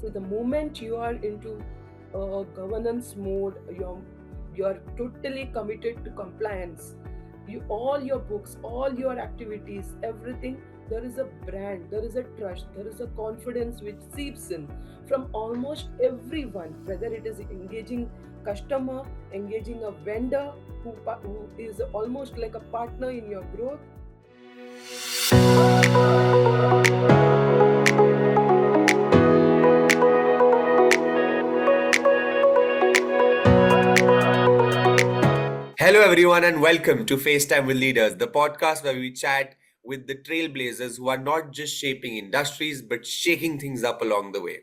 So the moment you are into governance mode, you're totally committed to compliance. All your books, all your activities, everything, there is a brand, there is a trust, there is a confidence which seeps in from almost everyone, whether it is engaging customer, engaging a vendor who is almost like a partner in your growth. Hello, everyone, and welcome to FaceTime with Leaders, the podcast where we chat with the trailblazers who are not just shaping industries but shaking things up along the way.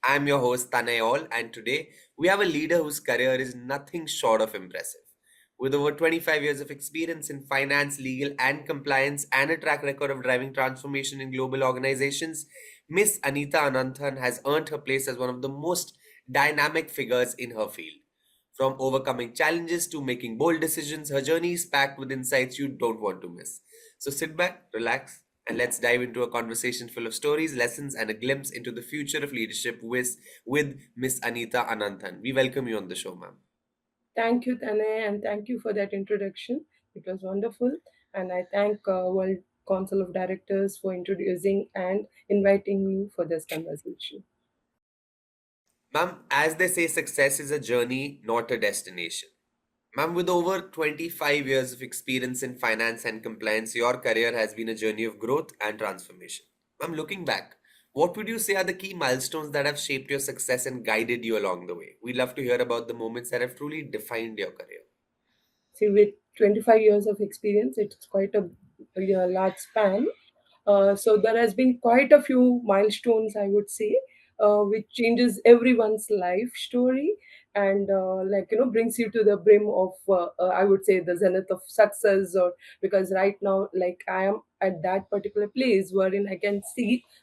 I'm your host, Tanay All, and today we have a leader whose career is nothing short of impressive. With over 25 years of experience in finance, legal, and compliance, and a track record of driving transformation in global organizations, Miss Anita Ananthan has earned her place as one of the most dynamic figures in her field. From overcoming challenges to making bold decisions, her journey is packed with insights you don't want to miss. So sit back, relax, and let's dive into a conversation full of stories, lessons, and a glimpse into the future of leadership with Miss Anita Ananthan. We welcome you on the show, ma'am. Thank you, Tanay, and thank you for that introduction. It was wonderful. And I thank World Council of Directors for introducing and inviting me for this conversation. Ma'am, as they say, success is a journey, not a destination. Ma'am, with over 25 years of experience in finance and compliance, your career has been a journey of growth and transformation. Ma'am, looking back, what would you say are the key milestones that have shaped your success and guided you along the way? We'd love to hear about the moments that have truly defined your career. See, with 25 years of experience, it's quite a large span. So there has been quite a few milestones, I would say, which changes everyone's life story and brings you to the brim of I would say the zenith of success. Or because right now, like I am at that particular place wherein I can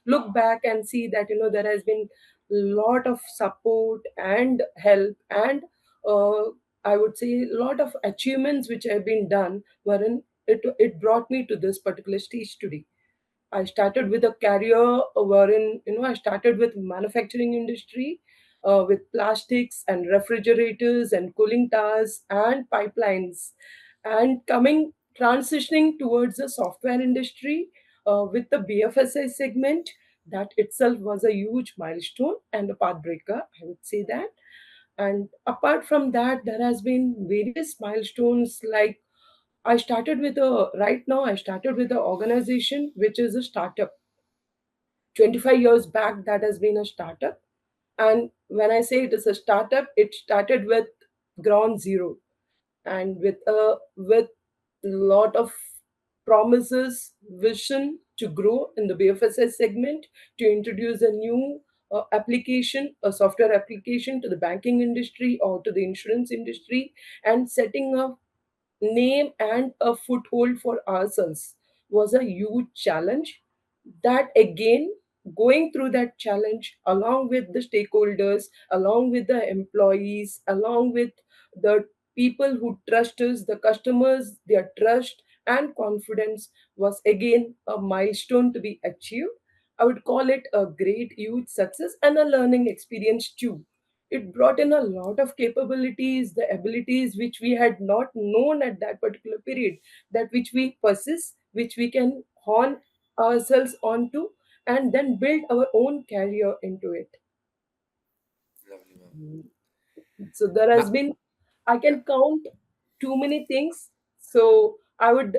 look back and see that there has been lot of support and help and uh, I would say a lot of achievements which have been done, wherein it brought me to this particular stage today. I started with a career wherein I started with manufacturing industry, with plastics and refrigerators and cooling towers and pipelines, and coming transitioning towards the software industry with the BFSI segment. That itself was a huge milestone and a pathbreaker, I would say that. And apart from that, there has been various milestones like I started with an organization which is a startup. 25 years back, that has been a startup. And when I say it is a startup, it started with ground zero and with lot of promises, vision to grow in the BFSI segment, to introduce a new application, a software application to the banking industry or to the insurance industry, and setting up name and a foothold for ourselves was a huge challenge. That again, going through that challenge along with the stakeholders, along with the employees, along with the people who trust us, the customers, their trust and confidence was again a milestone to be achieved. I would call it a great huge success and a learning experience too. It brought in a lot of capabilities, the abilities which we had not known at that particular period, that which we possess, which we can hone ourselves onto, and then build our own career into it. Lovely, ma'am. So there has Ma- been, I yeah. can count too many things. So I would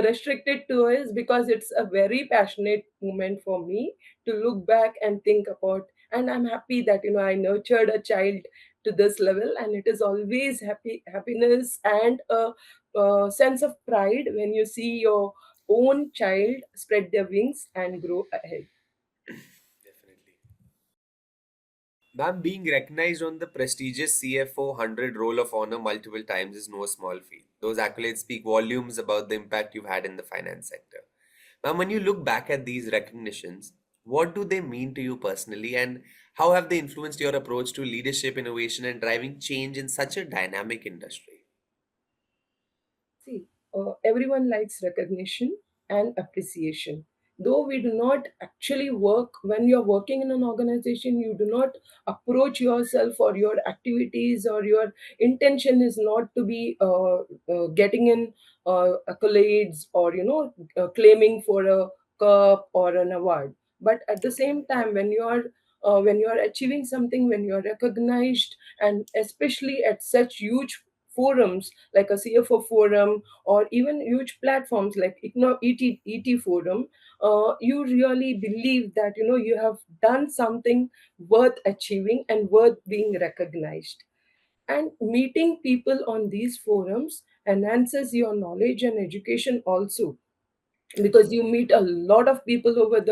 restrict it to is because it's a very passionate moment for me to look back and think about. And I'm happy that I nurtured a child to this level, and it is always happiness and a sense of pride when you see your own child spread their wings and grow ahead. Definitely. Ma'am, being recognized on the prestigious CFO 100 Roll of Honor multiple times is no small feat. Those accolades speak volumes about the impact you've had in the finance sector. Ma'am, when you look back at these recognitions, what do they mean to you personally, and how have they influenced your approach to leadership, innovation, and driving change in such a dynamic industry? See, everyone likes recognition and appreciation. though we do not actually work, when you're working in an organization, you do not approach yourself or your activities, or your intention is not to be getting in accolades, or claiming for a cup or an award. But at the Okay. same time, when you are achieving something, when you are recognized, and especially at such huge forums like a CFO forum, or even huge platforms like ET forum, you really believe that you have done something worth achieving and worth being recognized. And meeting people on these forums enhances your knowledge and education also, because you meet a lot of people over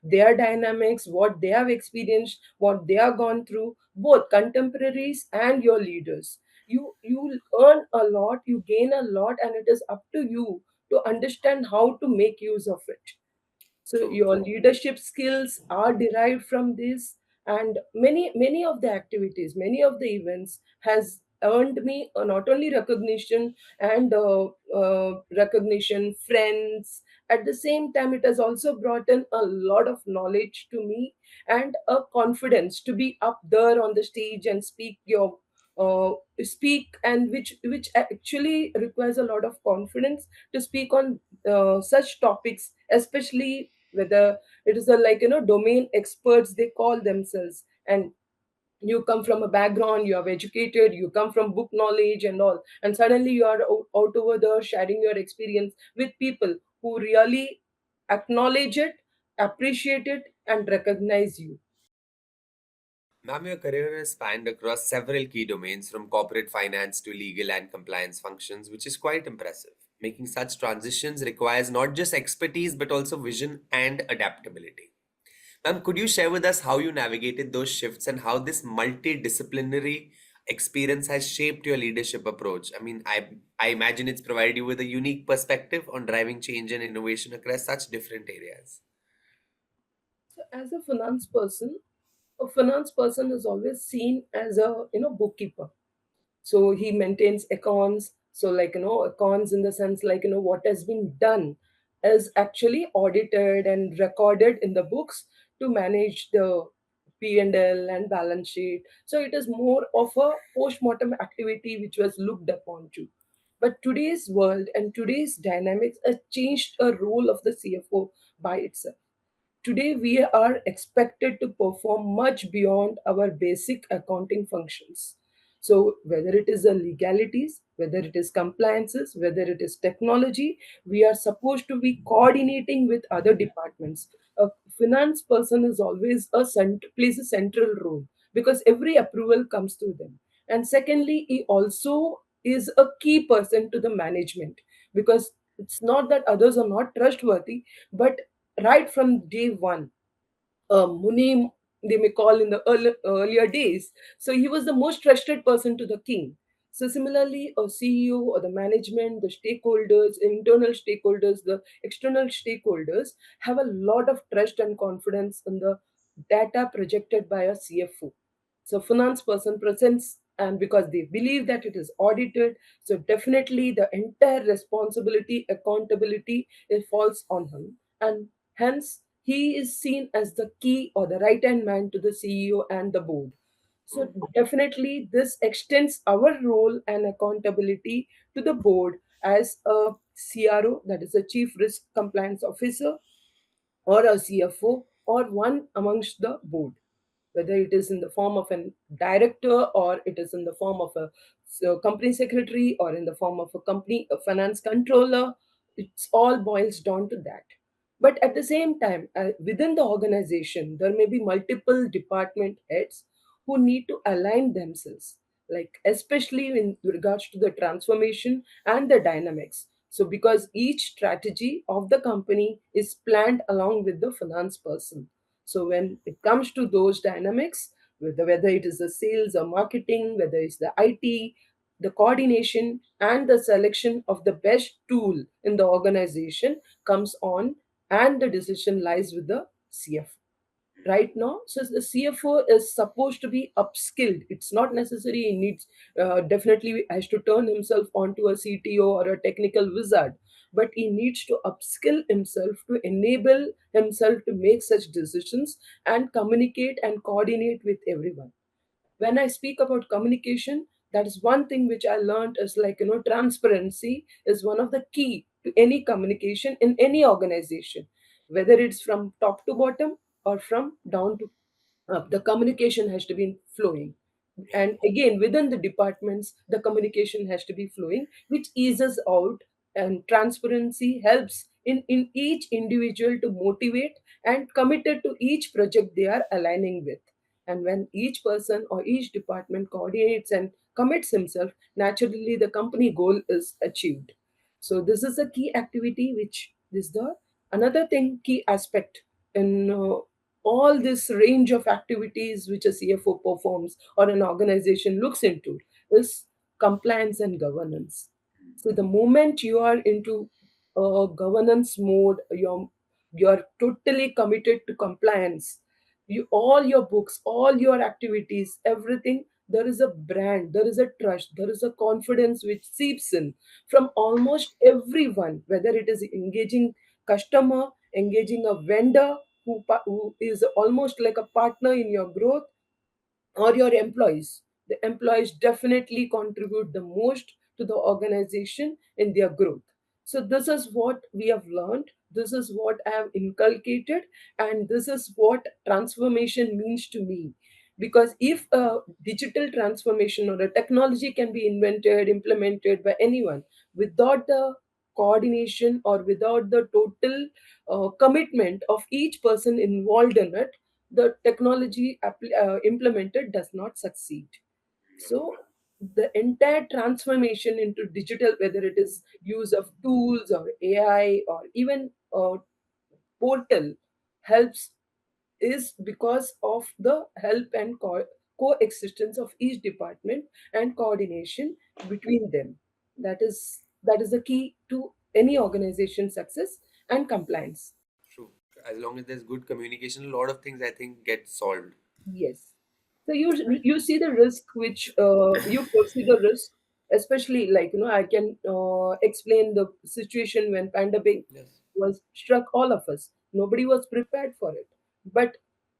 their dynamics, what they have experienced, what they have gone through, both contemporaries and your leaders. You earn a lot, you gain a lot, and it is up to you to understand how to make use of it. So True, your true. leadership skills are derived from this. And many of the activities, many of the events has earned me not only recognition and recognition, friends. At the same time, it has also brought in a lot of knowledge to me, and a confidence to be up there on the stage and uh, speak, and which actually requires a lot of confidence to speak on such topics, especially whether it is a, like, domain experts they call themselves. And you come from a background, you have educated, you come from book knowledge and all, and suddenly you are out over there sharing your experience with people who really acknowledge it, appreciate it, and recognize you. Ma'am, your career has spanned across several key domains from corporate finance to legal and compliance functions, which is quite impressive. Making such transitions requires not just expertise but also vision and adaptability. Ma'am, could you share with us how you navigated those shifts and how this multidisciplinary experience has shaped your leadership approach? I imagine it's provided you with a unique perspective on driving change and innovation across such different areas. So as a finance person is always seen as a bookkeeper. So he maintains accounts, so like accounts in the sense, like what has been done is actually audited and recorded in the books to manage the P&L and balance sheet. So it is more of a post-mortem activity which was looked upon to. But today's world and today's dynamics has changed a role of the CFO by itself. Today, we are expected to perform much beyond our basic accounting functions. So, whether it is the legalities, whether it is compliances, whether it is technology, we are supposed to be coordinating with other departments. A finance person is always plays a central role, because every approval comes through them. And secondly, he also is a key person to the management, because it's not that others are not trustworthy, but right from day one, Munim, they may call in the earlier days. So he was the most trusted person to the king. So similarly, a CEO or the management, the stakeholders, internal stakeholders, the external stakeholders have a lot of trust and confidence in the data projected by a CFO. So finance person presents, and because they believe that it is audited, so definitely the entire responsibility, accountability, it falls on him, and hence he is seen as the key or the right hand man to the CEO and the board. So definitely this extends our role and accountability to the board as a CRO, that is a Chief Risk Compliance Officer, or a CFO, or one amongst the board, whether it is in the form of a director, or it is in the form of a company secretary, or in the form of a finance controller. It's all boils down to that. But at the same time, within the organization, there may be multiple department heads who need to align themselves, like especially in regards to the transformation and the dynamics. So because each strategy of the company is planned along with the finance person. So when it comes to those dynamics, whether it is the sales or marketing, whether it's the IT, the coordination and the selection of the best tool in the organization comes on, and the decision lies with the CFO right now. So the CFO is supposed to be upskilled. It's not necessary he needs definitely has to turn himself onto a CTO or a technical wizard, but he needs to upskill himself to enable himself to make such decisions and communicate and coordinate with everyone. When I speak about communication, that is one thing which I learned is like, transparency is one of the key to any communication in any organization, whether it's from top to bottom or from down to up. The communication has to be flowing. Yeah. And again, within the departments, the communication has to be flowing, which eases out, and transparency helps in each individual to motivate and committed to each project they are aligning with. And when each person or each department coordinates and commits himself, naturally the company goal is achieved. So this is a key activity, which is the another thing, key aspect in all this range of activities which a CFO performs or an organization looks into is compliance and governance. So the moment you are into governance mode, you're totally committed to compliance. You, all your books, all your activities, everything, there is a brand, there is a trust, there is a confidence which seeps in from almost everyone, whether it is engaging customer, engaging a vendor who is almost like a partner in your growth, or your employees. The employees definitely contribute the most to the organization in their growth. So, this is what we have learned, this is what I have inculcated, and this is what transformation means to me. Because if a digital transformation or a technology can be invented, implemented by anyone, without the coordination or without the total commitment of each person involved in it, the technology implemented does not succeed. So the entire transformation into digital, whether it is use of tools or AI or even portal, helps, is because of the help and coexistence of each department and coordination between them. That is the key to any organization success and compliance. True. As long as there's good communication, a lot of things I think get solved. Yes. So you see the risk which you foresee the risk, especially like, I can explain the situation when pandemic Yes. was struck all of us. Nobody was prepared for it. But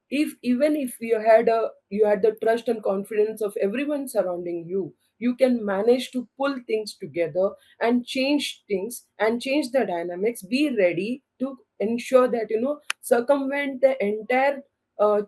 if even if you had the trust and confidence of everyone surrounding you, you can manage to pull things together and change things and change the dynamics. Be ready to ensure that circumvent the entire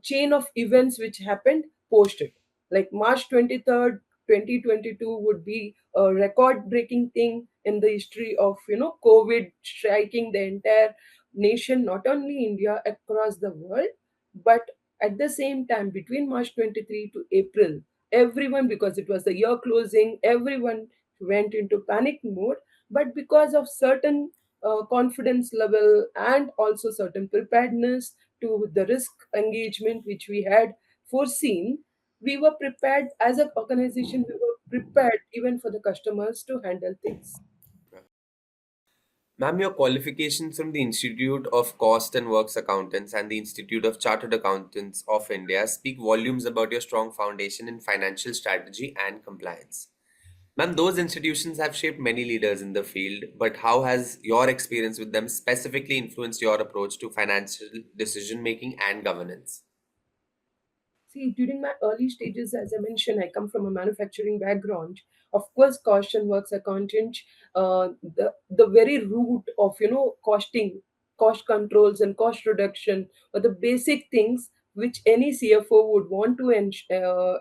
chain of events which happened post it. Like March 23rd, 2022 would be a record breaking thing in the history of COVID striking the entire nation, not only India, across the world. But at the same time, between March 23 to April, everyone, because it was the year closing, everyone went into panic mode. But because of certain confidence level and also certain preparedness to the risk engagement which we had foreseen, we were prepared as an organization, we were prepared even for the customers to handle things. Ma'am, your qualifications from the Institute of Cost and Works Accountants and the Institute of Chartered Accountants of India speak volumes about your strong foundation in financial strategy and compliance. Ma'am, those institutions have shaped many leaders in the field, but how has your experience with them specifically influenced your approach to financial decision making and governance? See, during my early stages, as I mentioned, I come from a manufacturing background. Of course, cost and works accountant, the very root of costing, cost controls, and cost reduction are the basic things which any CFO would want to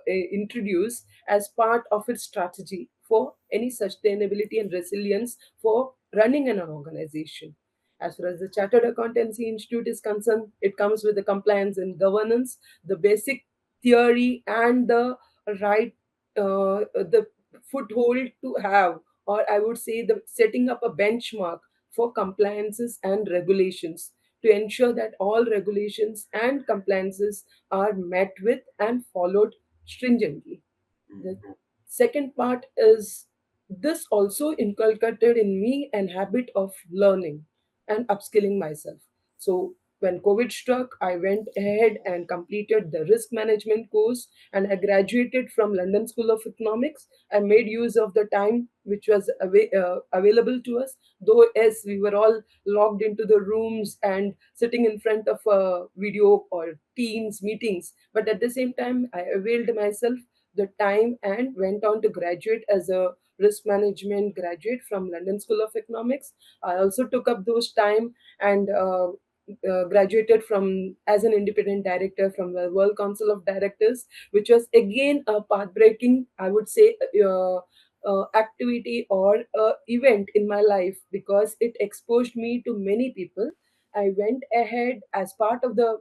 introduce as part of its strategy for any sustainability and resilience for running an organization. As far as the Chartered Accountancy Institute is concerned, it comes with the compliance and governance, the basic theory and the right the foothold to have, or I would say the setting up a benchmark for compliances and regulations to ensure that all regulations and compliances are met with and followed stringently. The second part is this also inculcated in me an habit of learning and upskilling myself. So When COVID struck, I went ahead and completed the risk management course, and I graduated from London School of Economics. I made use of the time which was available to us, though as we were all locked into the rooms and sitting in front of a video or Teams meetings. But at the same time, I availed myself the time and went on to graduate as a risk management graduate from London School of Economics. I also took up those time and graduated from as an independent director from the World Council of Directors, which was again a path-breaking, I would say, activity or event in my life because it exposed me to many people. I went ahead as part of the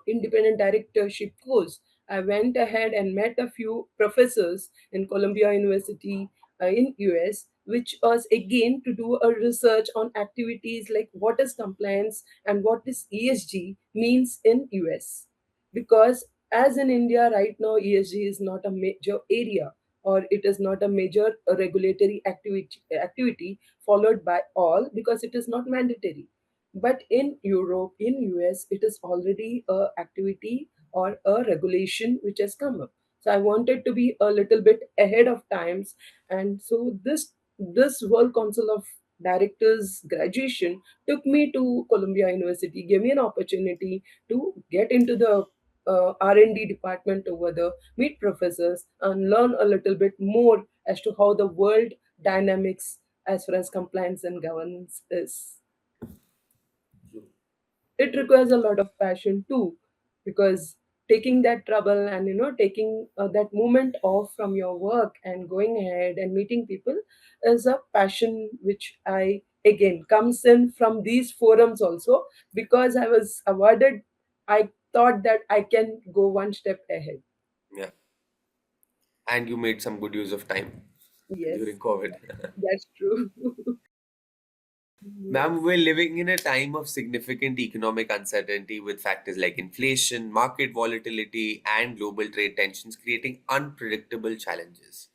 independent directorship course. I went ahead and met a few professors in Columbia University in US, which was again to do a research on activities like what is compliance and what is ESG means in US. Because as in India right now, ESG is not a major area or it is not a major regulatory activity followed by all because it is not mandatory, but in Europe, in US, it is already a activity or a regulation which has come up. So I wanted to be a little bit ahead of times, and so this World Council of Directors graduation took me to Columbia University, gave me an opportunity to get into the R&D department over there, meet professors, and learn a little bit more as to how the world dynamics as far as compliance and governance is. It requires a lot of passion too, because taking that trouble and taking that moment off from your work and going ahead and meeting people is a passion which I again comes in from these forums also. Because I was awarded, I thought that I can go one step ahead. Yeah. And you made some good use of time during Yes, COVID. that's true. Ma'am, Yes. we're living in a time of significant economic uncertainty with factors like inflation, market volatility, and global trade tensions creating unpredictable challenges.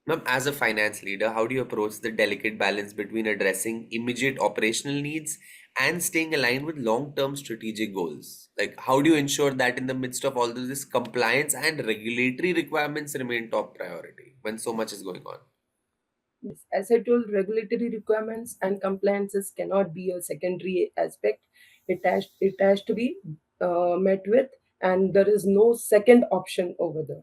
Ma'am, as a finance leader, how do you approach the delicate balance between addressing immediate operational needs and staying aligned with long-term strategic goals? Like, how do you ensure that in the midst of all of this, compliance and regulatory requirements remain top priority when so much is going on? Yes, as I told, regulatory requirements and compliances cannot be a secondary aspect. It has to be met with, and there is no second option over there.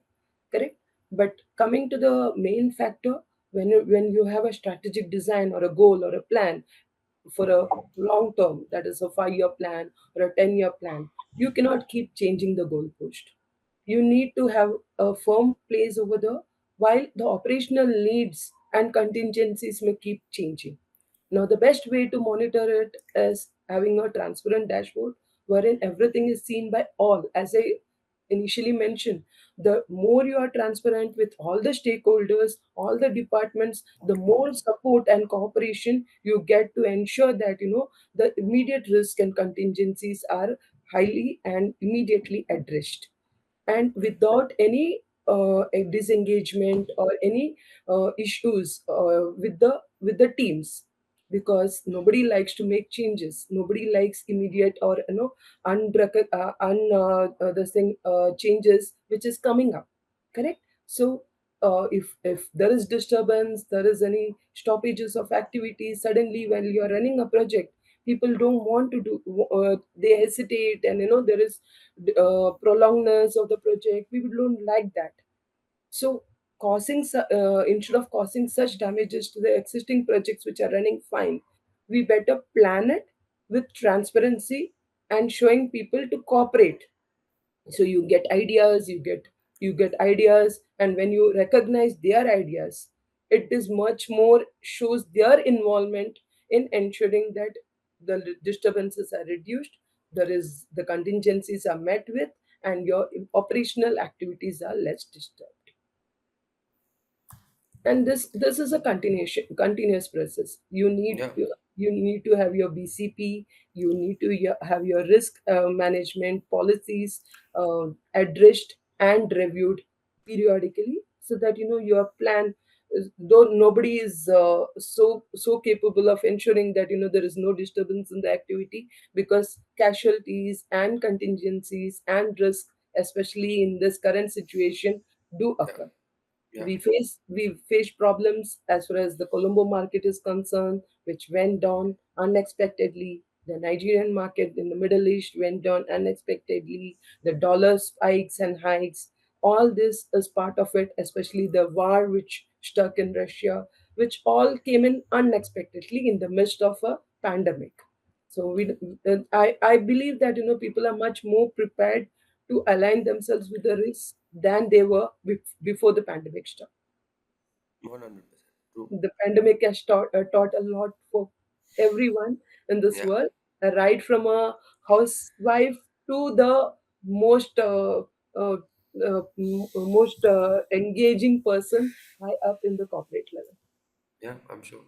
Correct. But coming to the main factor, when you have a strategic design or a goal or a plan for a long term, that is a 5 year plan or a 10 year plan, you cannot keep changing the goalpost. You need to have a firm place over there while the operational needs and contingencies may keep changing. Now, the best way to monitor it is having a transparent dashboard wherein everything is seen by all. As I initially mentioned, the more you are transparent with all the stakeholders, all the departments, the more support and cooperation you get to ensure that the immediate risk and contingencies are highly and immediately addressed, and without any a disengagement or any issues with the teams, because nobody likes to make changes, nobody likes immediate or this thing changes which is coming up. Correct. So if there is disturbance, there is any stoppages of activities suddenly when you are running a project, people don't want to do, they hesitate, and there is prolongness of the project. People don't like that. So instead of causing such damages to the existing projects which are running fine, we better plan it with transparency and showing people to cooperate. So you get ideas, and when you recognize their ideas, it is much more shows their involvement in ensuring that the disturbances are reduced, the contingencies are met with, and your operational activities are less disturbed. And this is a continuous process. you need Yeah. you need to have your BCP, you need to have your risk management policies addressed and reviewed periodically, so that your plan though nobody is so capable of ensuring that there is no disturbance in the activity, because casualties and contingencies and risk, especially in this current situation, do Yeah. occur. Yeah. We face problems as far as the Colombo market is concerned, which went down unexpectedly. The Nigerian market in the Middle East went down unexpectedly. The dollar spikes and hikes. All this is part of it, especially the war which struck in Russia, which all came in unexpectedly in the midst of a pandemic. So I believe that people are much more prepared to align themselves with the risk than they were before the pandemic started. 100%. True. The pandemic has taught a lot for everyone in this Yeah. world, right from a housewife to the most uh, most engaging person high up in the corporate level. Yeah, I'm sure.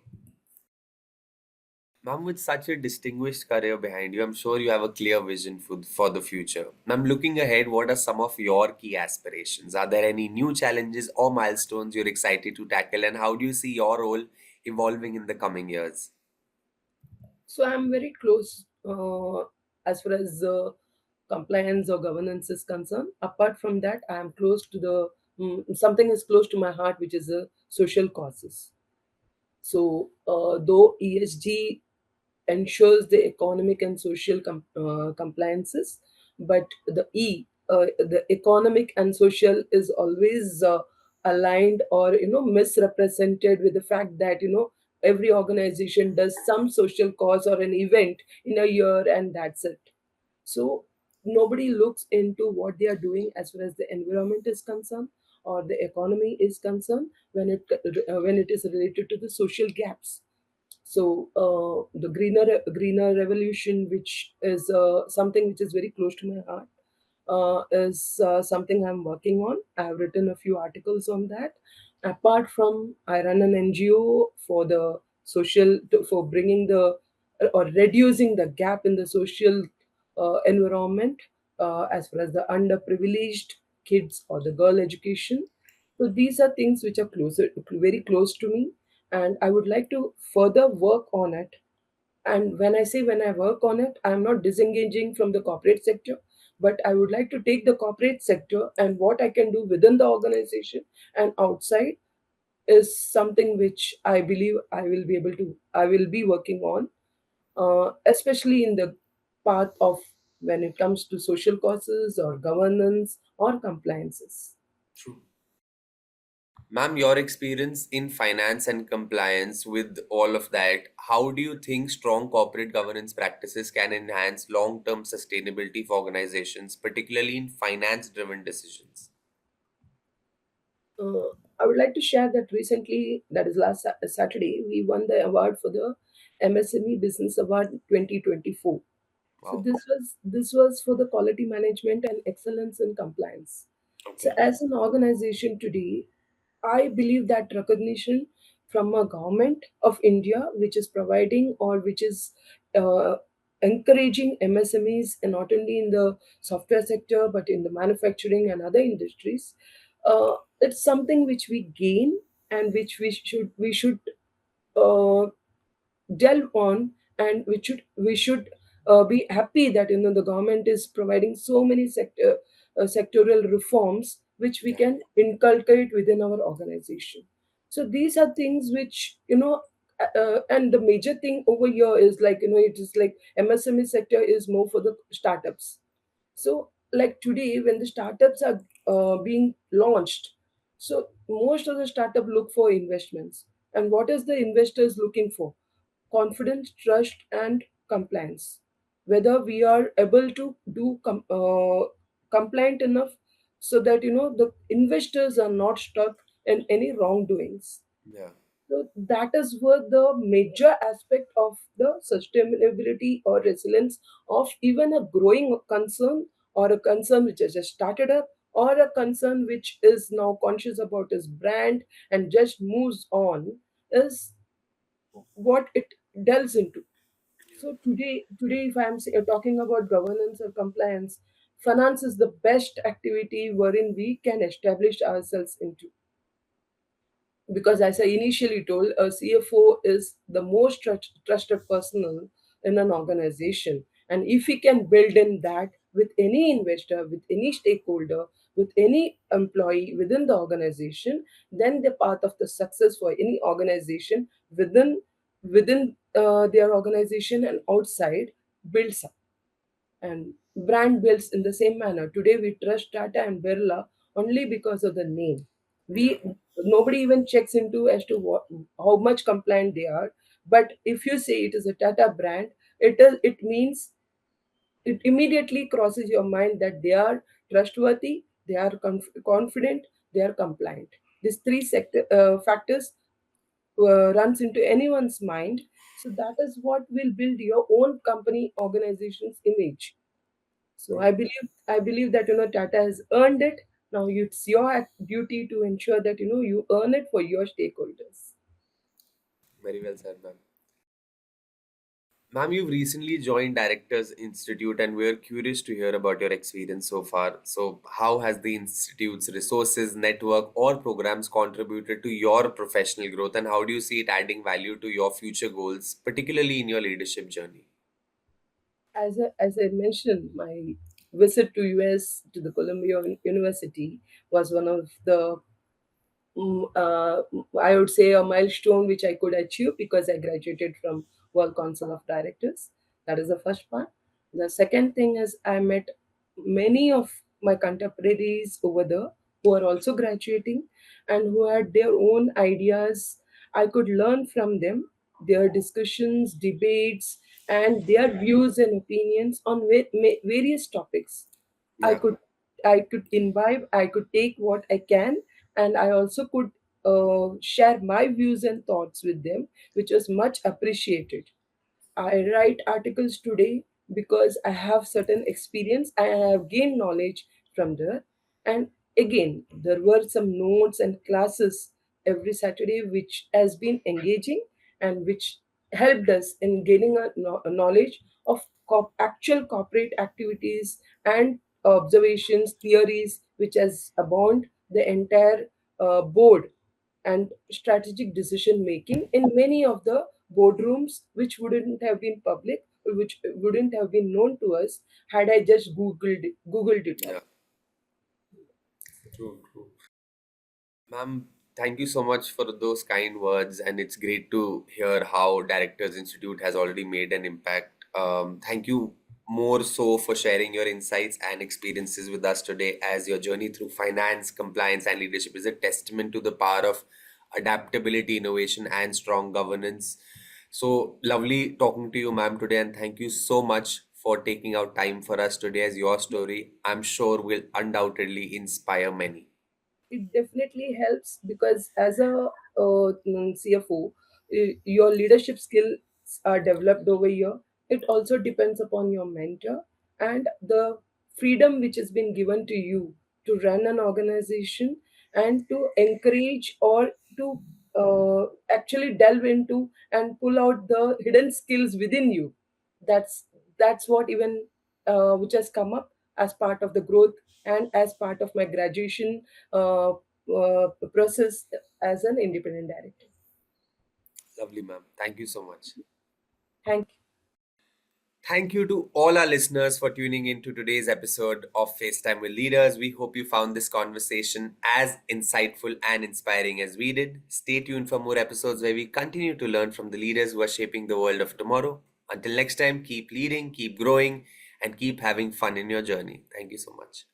Ma'am, with such a distinguished career behind you, I'm sure you have a clear vision for the future. Ma'am, looking ahead, what are some of your key aspirations? Are there any new challenges or milestones you're excited to tackle, and how do you see your role evolving in the coming years? So I'm very close as far as compliance or governance is concerned. Apart from that, I am close to the something is close to my heart, which is social causes. So though ESG ensures the economic and social compliances, but the economic and social is always aligned or misrepresented with the fact that every organization does some social cause or an event in a year and that's it. So nobody looks into what they are doing as far as the environment is concerned or the economy is concerned when it is related to the social gaps. So the greener revolution, which is something which is very close to my heart, is something I'm working on. I've written a few articles on that. Apart from, I run an NGO for the for bringing the or reducing the gap in the social environment as far as the underprivileged kids or the girl education. So these are things which are very close to me, and I would like to further work on it. And when I say when I work on it, I'm not disengaging from the corporate sector, but I would like to take the corporate sector and what I can do within the organization and outside is something which I believe I will be working on, especially in the path of when it comes to social causes or governance or compliances. True. Ma'am, your experience in finance and compliance with all of that, how do you think strong corporate governance practices can enhance long term sustainability for organizations, particularly in finance driven decisions? Uh, I would like to share that recently, that is last Saturday, we won the award for the MSME Business Award 2024. So Wow. this was for the quality management and excellence in compliance. So Okay. as an organization today, I believe that recognition from a government of India, which is providing or which is uh, encouraging MSMEs, and not only in the software sector but in the manufacturing and other industries, it's something which we gain and which we should uh, delve on, and we should be happy that the government is providing so many sectoral reforms which we Yeah. can inculcate within our organization. So these are things which and the major thing over here is like it is like MSME sector is more for the startups. So, like today, when the startups are being launched, so most of the startup look for investments. And what is the investors looking for? Confidence, trust, and compliance. Whether we are able to do compliant enough so that the investors are not stuck in any wrongdoings. Yeah. So that is what the major aspect of the sustainability or resilience of even a growing concern, or a concern which has just started up, or a concern which is now conscious about its brand and just moves on, is what it delves into. So today, if talking about governance or compliance, finance is the best activity wherein we can establish ourselves into. because as I initially told, a CFO is the most trusted personnel in an organization. And if we can build in that with any investor, with any stakeholder, with any employee within the organization, then the path of the success for any organization within their organization and outside builds up. And brand builds in the same manner. Today we trust Tata and Birla only because of the name. Yeah. We Nobody even checks into as to how much compliant they are. But if you say it is a Tata brand, it means it immediately crosses your mind that they are trustworthy, they are confident, they are compliant. These factors runs into anyone's mind. So that is what will build your own company organization's image. So True. I believe that Tata has earned it. Now it's your duty to ensure that you earn it for your stakeholders. Very well said, ma'am. Ma'am, you've recently joined Directors Institute, and we're curious to hear about your experience so far. So, how has the Institute's resources, network, or programs contributed to your professional growth, and how do you see it adding value to your future goals, particularly in your leadership journey? As I mentioned, my visit to US to the Columbia University was one of the I would say a milestone which I could achieve because I graduated from World Council of Directors. That is the first part. The second thing is I met many of my contemporaries over there who are also graduating and who had their own ideas. I could learn from them, their discussions, debates, and their views and opinions on various topics. I Yeah. could I could imbibe, I could take what I can, and I also could share my views and thoughts with them, which was much appreciated. I write articles today because I have certain experience and I have gained knowledge from there. And again, there were some notes and classes every Saturday which has been engaging and which helped us in gaining a knowledge of actual corporate activities and observations, theories, which has abound the entire board and strategic decision making in many of the boardrooms which wouldn't have been public, which wouldn't have been known to us had I just googled it up. Yeah. True, true. Ma'am, thank you so much for those kind words, and it's great to hear how Directors Institute has already made an impact. Thank you more so for sharing your insights and experiences with us today, as your journey through finance, compliance, and leadership is a testament to the power of adaptability, innovation, and strong governance. So lovely talking to you, ma'am, today, and thank you so much for taking out time for us today, as your story, I'm sure, will undoubtedly inspire many. It definitely helps because as a CFO, your leadership skills are developed over here. It also depends upon your mentor and the freedom which has been given to you to run an organization and to encourage or to actually delve into and pull out the hidden skills within you. That's what even which has come up as part of the growth and as part of my graduation process as an independent director. Lovely, ma'am. Thank you so much. Thank you. Thank you to all our listeners for tuning in to today's episode of FaceTime with Leaders. We hope you found this conversation as insightful and inspiring as we did. Stay tuned for more episodes where we continue to learn from the leaders who are shaping the world of tomorrow. Until next time, keep leading, keep growing, and keep having fun in your journey. Thank you so much.